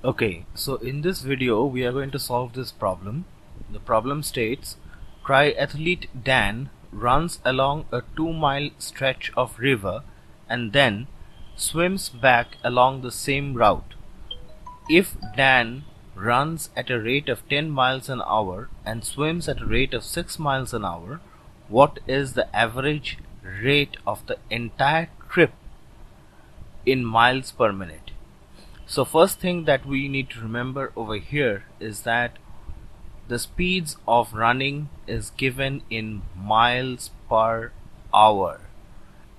Okay, so in this video we are going to solve this problem. The problem states triathlete Dan runs along a 2-mile stretch of river and then swims back along the same route. If Dan runs at a rate of 10 miles an hour and swims at a rate of 6 miles an hour, what is the average rate of the entire trip in miles per minute? So first thing that we need to remember over here is that the speeds of running is given in miles per hour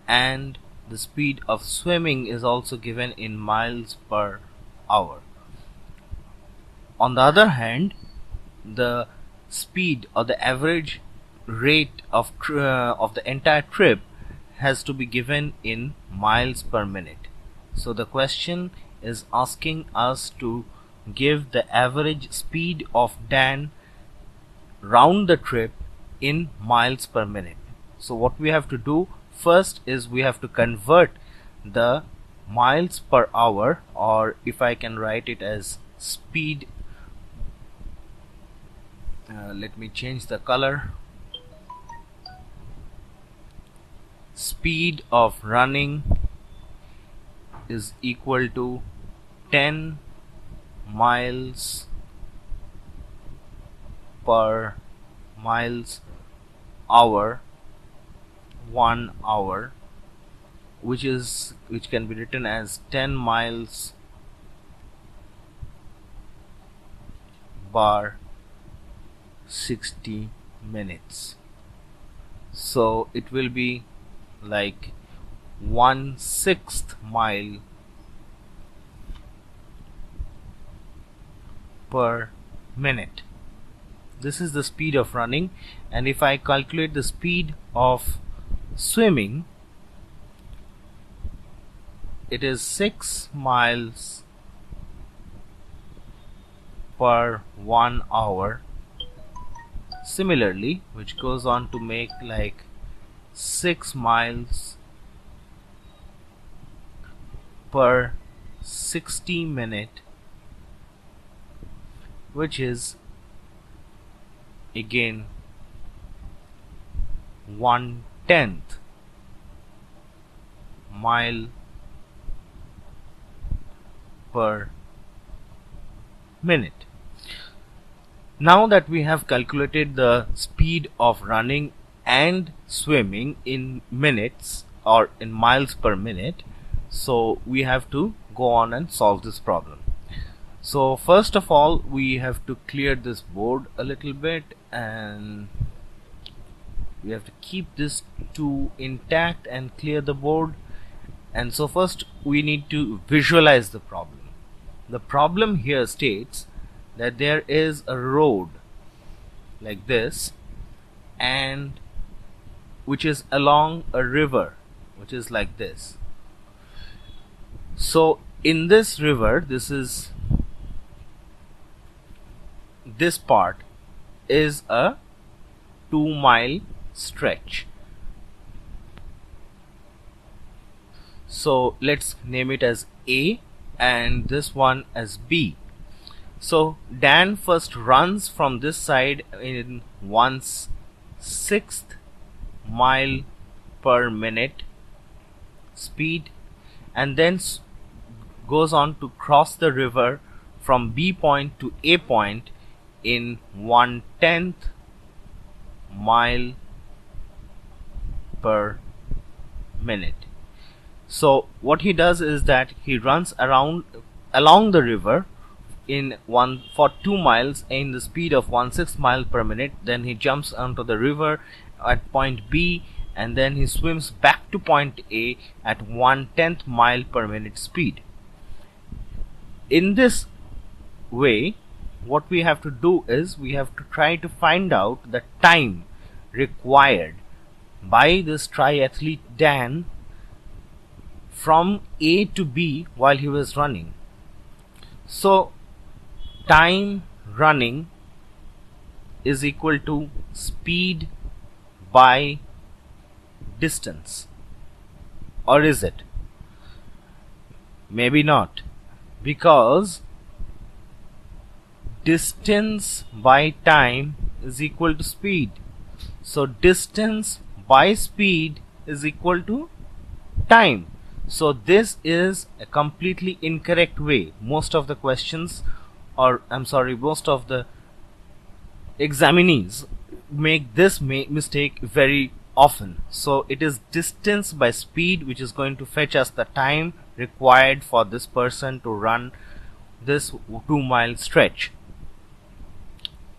and the speed of swimming is also given in miles per hour. On the other hand, the speed or the average rate of the entire trip has to be given in miles per minute. So the question is asking us to give the average speed of Dan round the trip in miles per minute. So what we have to do first is we have to convert the miles per hour, or if I can write it as speed, let me change the color. Speed of running is equal to 10 miles per miles hour 1 hour, which can be written as 10 miles bar 60 minutes. So it will be like 1/6 mile per minute. This is the speed of running, and if I calculate the speed of swimming, it is 6 miles per 1 hour. Similarly, which goes on to make like 6 miles per 60 minute, which is again 1/10 mile per minute. Now that we have calculated the speed of running and swimming in minutes or in miles per minute, so we have to go on and solve this problem. So first of all, we have to clear this board a little bit, and we have to keep this 2 intact and clear the board. And so first we need to visualize the problem. The problem here states that there is a road like this, and which is along a river which is like this. So in this river, this part is a 2-mile stretch. So let's name it as A and this one as B. So Dan first runs from this side in 1/6 mile per minute speed, and then goes on to cross the river from B point to A point in 1/10 mile per minute. So what he does is that he runs along the river for 2 miles in the speed of 1/6 mile per minute. Then he jumps onto the river at point B, and then he swims back to point A at 1/10 mile per minute speed. In this way, what we have to do is we have to try to find out the time required by this triathlete Dan from A to B while he was running. So time running is equal to speed by distance. Or is it? Maybe not, because distance by time is equal to speed. So distance by speed is equal to time. So this is a completely incorrect way. Most of the questions, or most of the examinees make this mistake very often. So it is distance by speed which is going to fetch us the time required for this person to run this 2-mile stretch.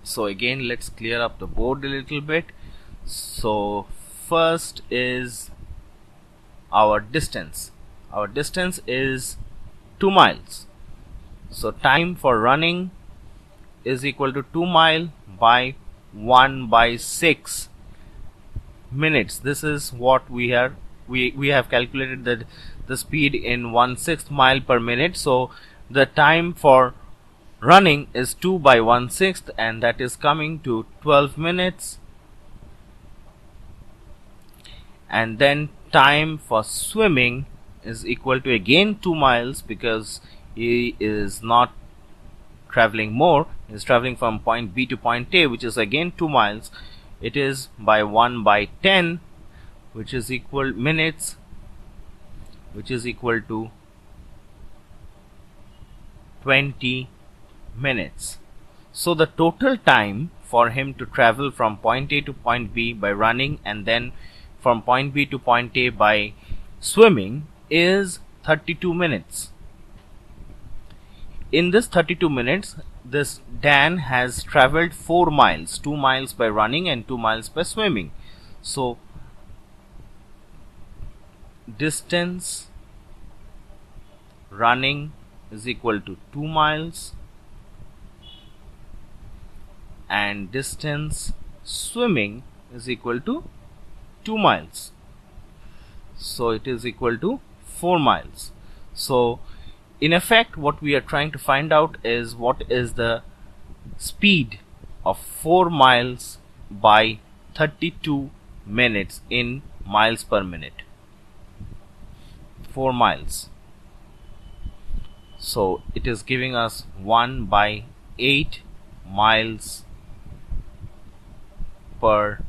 So again, let's clear up the board a little bit. So first is our distance. Our distance is 2 miles. So time for running is equal to 2 mile by 1/6 minutes. This is what we have calculated that the speed in 1/6 mile per minute. So the time for running is 2 by 1/6, and that is coming to 12 minutes. And then time for swimming is equal to again 2 miles, because he is not traveling more, he is traveling from point B to point A, which is again 2 miles. It is by 1/10, which is equal minutes, which is equal to 20 minutes. So the total time for him to travel from point A to point B by running, and then from point B to point A by swimming, is 32 minutes. In this 32 minutes, this Dan has traveled 4 miles, 2 miles by running and 2 miles by swimming. So distance running is equal to 2 miles, and distance swimming is equal to 2 miles. So it is equal to 4 miles. So in effect, what we are trying to find out is what is the speed of 4 miles by 32 minutes in miles per minute. 4 miles. So it is giving us 1/8 miles per